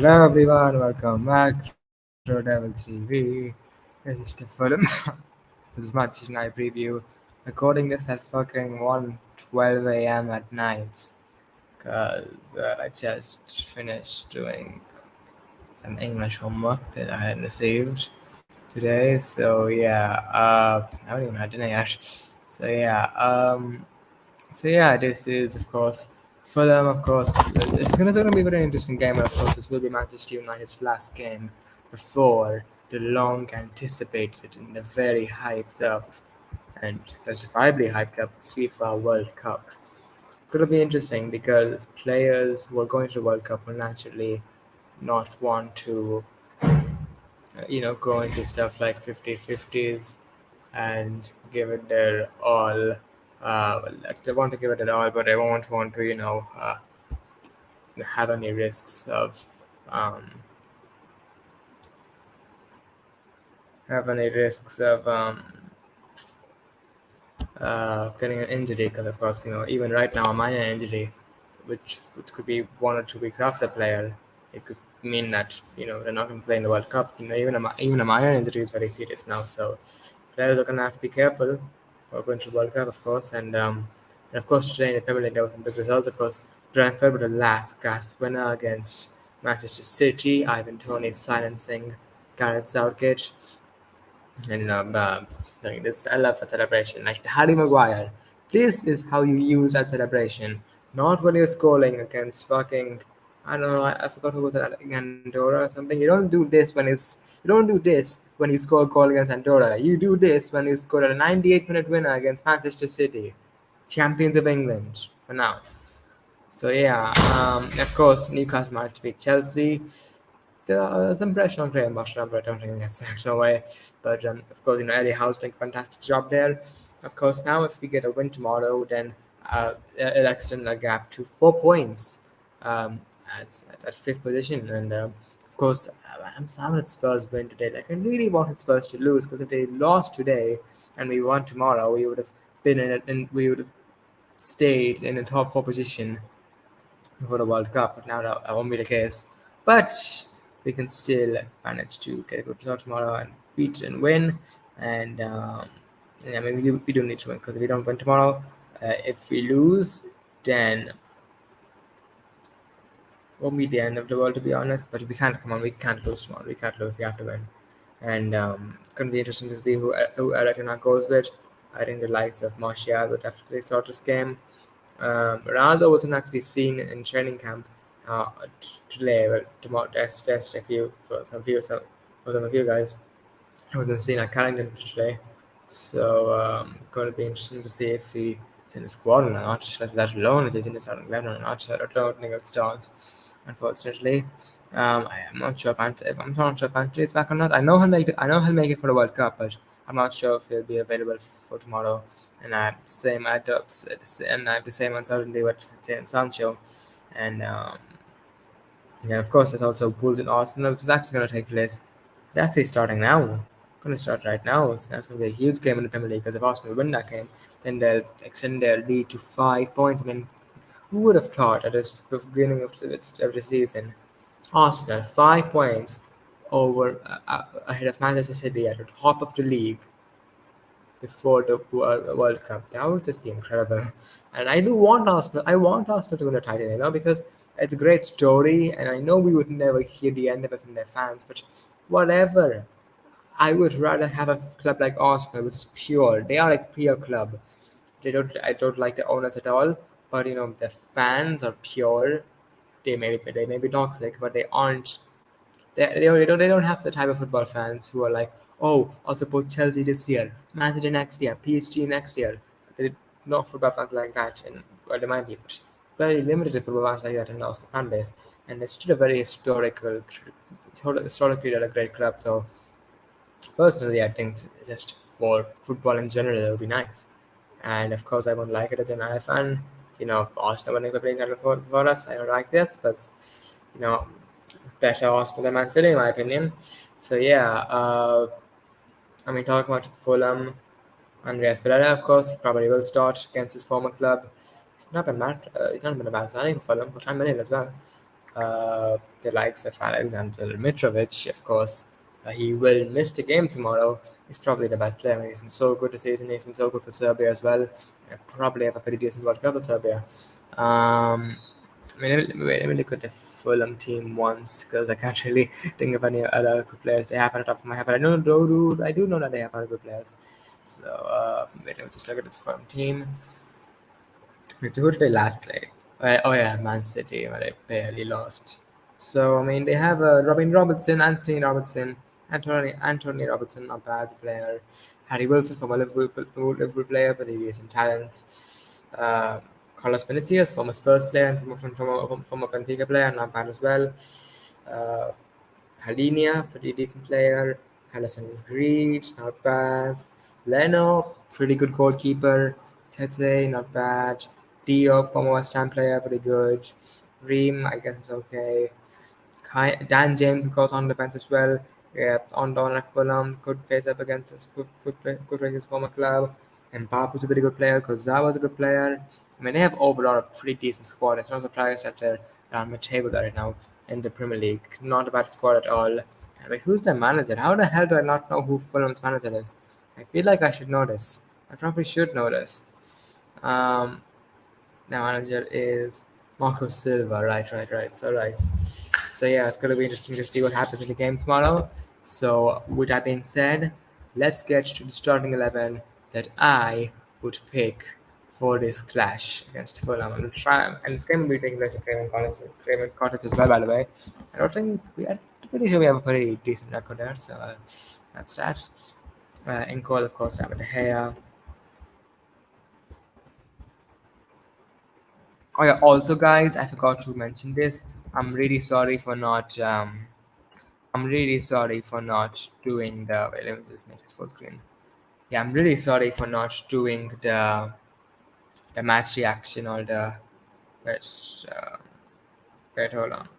Hello everyone, welcome back to Devil TV. This is the Fulham. This is Manchester Night preview. Recording this at fucking 1:12 a.m. at night. Because I just finished doing some English homework that I had received today. So yeah, I haven't even had dinner yet. So yeah, this is of course Fulham. Of course, it's gonna be a very interesting game. And of course, this will be Manchester United's last game before the long anticipated and the very hyped up and justifiably hyped up FIFA World Cup. It's gonna be interesting because players who are going to the World Cup will naturally not want to go into stuff like 50-50s and give it their all. Like they want to give it their all, but they won't want to, have any risks of um, have any risks of getting an injury. Because of course, even right now, a minor injury, which could be 1 or 2 weeks after the player, it could mean that they're not going to play in the World Cup. Even a minor injury is very serious now. So players are going to have to be careful. We're going to the World Cup, of course, and of course today in the Premier League there were some big results. Of course, Brentford were the last gasp winner against Manchester City. Ivan Toney silencing Gareth Southgate. And like this, I love that celebration. Like Harry Maguire, this is how you use that celebration. Not when you're scoring against fucking, I don't know, I forgot who was that, Andorra or something. You don't do this when you score a goal against Andorra. You do this when you score a 98-minute winner against Manchester City, champions of England for now. So yeah, of course Newcastle managed to beat Chelsea. There are some pressure on Graham Potter, but I don't think that's sacked no way. But of course, Eddie Howe's doing a fantastic job there. Of course, now if we get a win tomorrow, then it'll extend the gap to 4 points at fifth position. And of course, I'm sad that Spurs win today. Like I really wanted Spurs to lose because if they lost today and we won tomorrow, we would have been in it, and we would have stayed in the top four position for the World Cup, but now that won't be the case. But we can still manage to get a good result tomorrow and beat and win. And yeah, I mean, we do need to win because if we don't win tomorrow, if we lose, then won't be the end of the world, to be honest. But we can't come on, we can't lose tomorrow. We can't lose. We have to win. And it's going to be interesting to see who Argentina goes with. I think the likes of Martial will definitely start this game. Ronaldo wasn't actually seen in training camp today. Well, tomorrow test a few for some of you guys. I wasn't seen at Carrington today, so going to be interesting to see if he's in the squad or not. Let alone if he's in the starting 11 or not. So I don't think it starts, unfortunately. I'm not sure if I'm not sure if Anthony is back or not. I know he'll make it for the World Cup, but I'm not sure if he'll be available for tomorrow. And I have the same uncertainty with Jadon Sancho, and yeah, of course, there's also Wolves and Arsenal, which is actually going to take place. It's actually starting now. Going to start right now. So that's going to be a huge game in the Premier League because if Arsenal win that game, then they'll extend their lead to 5 points. I mean, who would have thought at this beginning of the season, Arsenal 5 points over ahead of Manchester City at the top of the league before the World Cup. That would just be incredible. And I do want Arsenal. I want Arsenal to win the title, because it's a great story, and I know we would never hear the end of it from their fans. But whatever. I would rather have a club like Arsenal, which is pure. They are like pure club. I don't like the owners at all, but the fans are pure. They may be toxic, but they aren't. They don't have the type of football fans who are like, oh, I'll support Chelsea this year, Man City next year, PSG next year. They no football fans like that, and well, there might be, but very limited football fans like that in the Arsenal fan base. And it's still a very historically they're a great club. So personally, I think just for football in general, it would be nice. And of course, I won't like it as an United fan. Arsenal winning the playing title for us. I don't like this, but you know, better Arsenal than Man City, in my opinion. So yeah, I mean, talking about Fulham, Andreas Pereira, of course, he probably will start against his former club. He's not been a bad signing for Fulham, for 10 million as well. the likes of Alexander Mitrovic, of course. He will miss the game tomorrow. He's probably the best player. I mean, he's been so good this season. He's been so good for Serbia as well. Probably have a pretty decent World Cup with Serbia. Let me look at the Fulham team once because I can't really think of any other good players they have on the top of my head. But I do know that they have other good players. So let me just look at this Fulham team. So who did they last play? Oh yeah, Man City, where they barely lost. So I mean, they have Robin Robertson, Anthony Robertson, Anthony Robertson, not bad player. Harry Wilson from a Liverpool player, but he is in talents. Carlos Vinicius, former Spurs player and former Benfica player, not bad as well. Uh, Halinia, pretty decent player. Harrison Reed, not bad. Leno, pretty good goalkeeper. Tete, not bad. Diop, former West Ham player, pretty good. Reem, I guess is okay. Dan James goes on the bench as well. Yeah, on down at Fulham, could face up against his former club. And Babu's a pretty good player. Kozawa's a good player. I mean, they have overall a pretty decent squad. It's not surprised that they're on the table right now in the Premier League. Not a bad squad at all. I mean, who's their manager? How the hell do I not know who Fulham's manager is? I feel like I should know this. I probably should know this. Um, the manager is Marco Silva. Right. So yeah, it's gonna be interesting to see what happens in the game tomorrow. So with that being said, let's get to the starting 11 that I would pick for this clash against Fulham. I'm gonna try, and this game will be taking place at Craven Cottage as well. By the way, I don't think we are pretty sure we have a pretty decent record there. So that's that. In goal, of course, David De Gea. Oh yeah, also guys, I forgot to mention this. I'm really sorry for not I'm really sorry for not doing the wait, let me just make this full screen. Yeah, I'm really sorry for not doing the match reaction or the wait, wait hold on.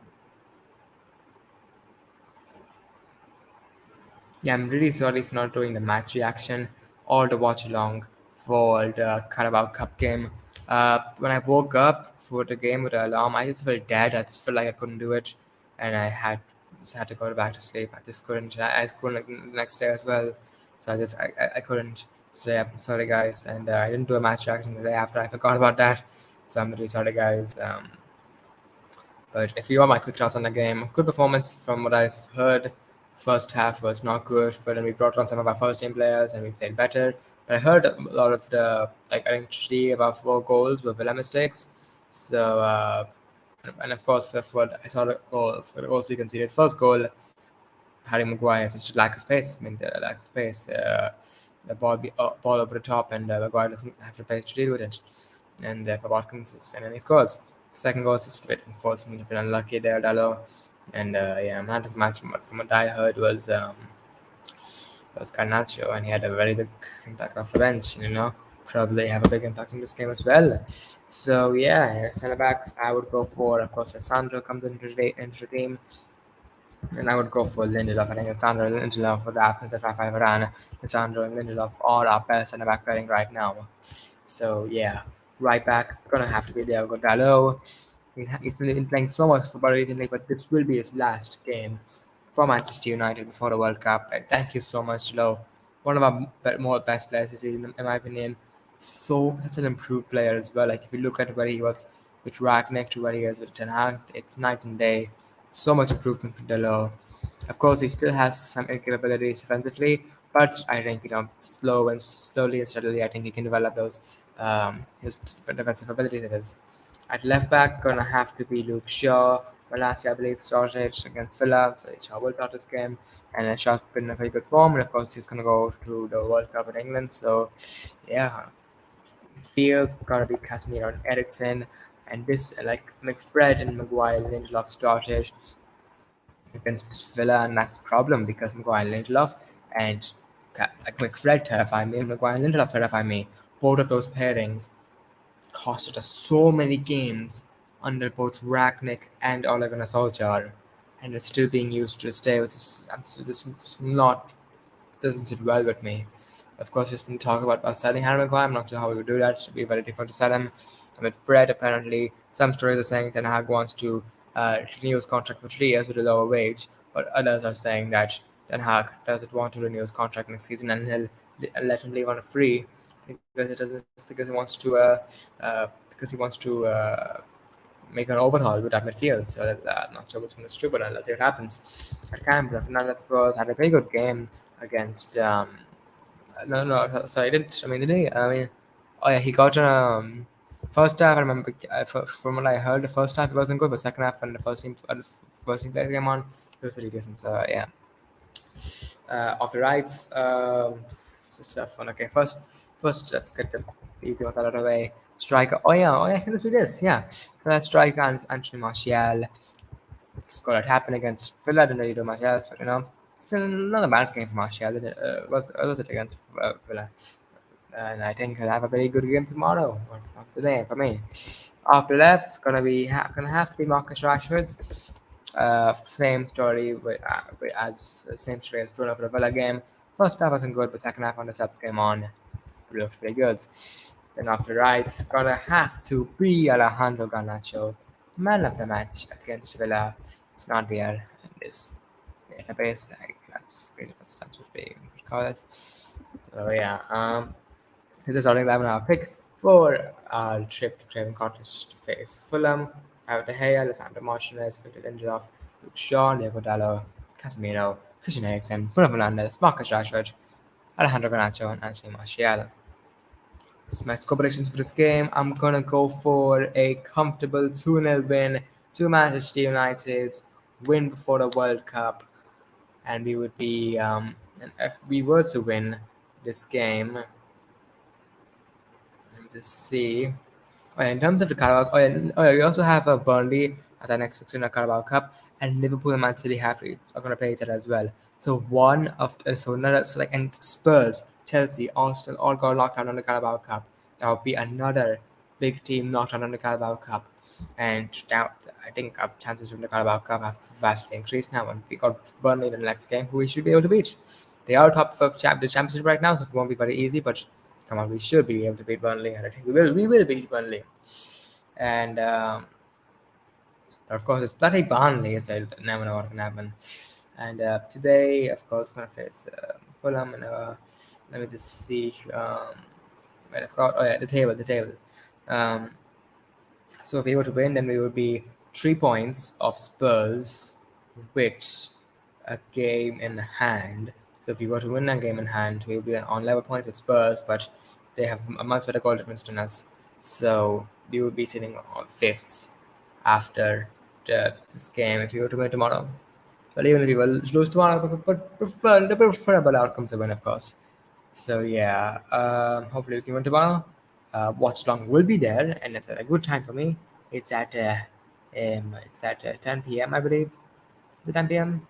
Yeah, I'm really sorry for not doing the match reaction or the watch along for the Carabao Cup game. When I woke up for the game with the alarm, I just felt dead. I just felt like I couldn't do it, and I had to go back to sleep. I just couldn't. I just couldn't like, the next day as well. So I couldn't stay up. Sorry guys, and I didn't do a match reaction the day after. I forgot about that. So I'm really sorry guys. But if you want my quick thoughts on the game, good performance from what I've heard. First half was not good, but then we brought on some of our first team players and we played better. But I heard a lot of the like I think 3 about 4 goals were Villa mistakes. So and of course fifth what I saw the goal for the goals we conceded. First goal, Harry Maguire, just lack of pace. I mean the lack of pace. The ball over the top, and Maguire doesn't have the pace to deal with it. And for Watkins, and then he scores. Second goal is just a bit unfortunate, a bit unlucky there, Dallo. And yeah, man of the match from what I heard was Garnacho, and he had a very big impact off the bench. Probably have a big impact in this game as well. So yeah, centre backs, I would go for, of course, Sandro comes into the team. And I would go for Lindelof. I think it's Sandro and Lindelof for the opposite if I ran. Sandro and Lindelof are our best centre back pairing right now. So yeah, right back gonna have to be Diego Dallo. He's been playing so much football recently, but this will be his last game for Manchester United before the World Cup. And thank you so much, Dallo. One of our more best players this season, in my opinion. Such an improved player as well. Like if you look at where he was with Ragnick to where he is with Ten Hag, it's night and day. So much improvement with Dalot. Of course, he still has some capabilities defensively, but I think slowly and steadily, I think he can develop those his defensive abilities. It is at left back gonna have to be Luke Shaw. Malassi, I believe, started against Villa, so Shaw will start this game, and Shaw's been in a very good form. And of course, he's gonna go to the World Cup in England. So, yeah, Fields gotta be Casemiro and Ericsson, and this like McFred and Maguire Lindelof started against Villa, and that's a problem because Maguire Lindelof and like McFred terrify me, and Maguire Lindelof terrify me. Both of those pairings costed us so many games under both Ragnick and Ole Gunnar Solskjaer, and it's still being used to this day, which is just not doesn't sit well with me. Of course, there's been talk about us selling Harry Maguire. I'm not sure how we would do that. It should be very difficult to sell him. And with Fred, apparently, some stories are saying Ten Hag wants to renew his contract for 3 years with a lower wage, but others are saying that Ten Hag doesn't want to renew his contract next season and he'll let him leave on a free because he wants to make an overhaul with that midfield. So I'm not sure which one is true, but let's see what happens. At Canberra, Fernandez was had a very good game against. Sorry, I didn't. I mean, did he? I mean, oh yeah, he got first half. I remember from what I heard, the first half it wasn't good, but second half when the first team player came on, it was pretty decent. So yeah, off the rights, such tough one. Okay, first let's get the easy one out of the way. Striker. I can do this. Yeah, so that striker Anthony Martial scored a happen against Villa. Didn't really do much else, but it's been another bad game for Martial. Was it against Villa? And I think he'll have a very good game tomorrow or today for me. After left, it's gonna have to be Marcus Rashford's. Same story as same story as Bruno for the Villa game. First half wasn't good, but second half when the subs came on, it looked pretty good. Then after right, it's gonna have to be Alejandro Garnacho, man of the match against Villa. It's not there in this database. Like that's what we call it. So yeah, this is starting 11 hour pick for our trip to Craven Cottage to face Fulham. Out De Gea, Alessandro Martinez, Victor Lindelof, Luke Shaw, Diego Dallo, Casemiro, Christian Eriksen, Bruno Fernandes, Marcus Rashford, Alejandro Garnacho, and Anthony Martial. This is my score predictions for this game. I'm gonna go for a comfortable 2-0 win to Manchester United, win before the World Cup, and we would be and if we were to win this game, let me just see. Oh, yeah, in terms of the Carabao, we also have a Burnley as our next fixture in the Carabao Cup, and Liverpool and Man City are going to play each other as well. So one of so another so like and Spurs, Chelsea, Arsenal all got locked out on the Carabao Cup. That would be another big team knocked out on the Carabao Cup, and now I think our chances to win the Carabao Cup have vastly increased now. And we got Burnley in the next game, who we should be able to beat. They are top of the championship right now, so it won't be very easy, but come on, we should be able to beat Burnley, and I think we will. We will beat Burnley, and of course it's bloody Burnley, so I never know what can happen. And today, of course, we're gonna face Fulham, and let me just see. Wait, I've got the table. Um, so if we were to win, then we would be 3 points of Spurs with a game in hand. So if we were to win that game in hand, we would be on level points with Spurs, but they have a much better goal difference than us. So we would be sitting on fifths after this game if we were to win tomorrow. But even if we will lose tomorrow, but the preferable outcomes to win, of course. So yeah, hopefully we can win tomorrow. Watch long will be there, and it's at a good time for me. It's at 10 p.m. I believe. Is it 10 p.m.?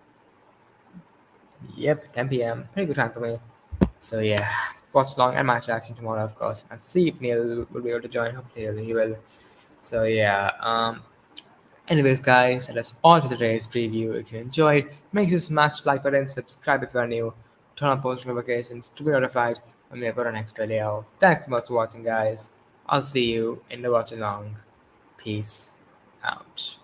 Yep, 10 p.m. Pretty good time for me. So yeah, watch long and match action tomorrow, of course, and see if Neil will be able to join. Hopefully he will. So yeah. Anyways, guys, that's all for today's preview. If you enjoyed, make sure to smash the like button, subscribe if you are new, turn on post notifications to be notified when we upload our next video. Thanks so much for watching, guys. I'll see you in the watch along. Peace out.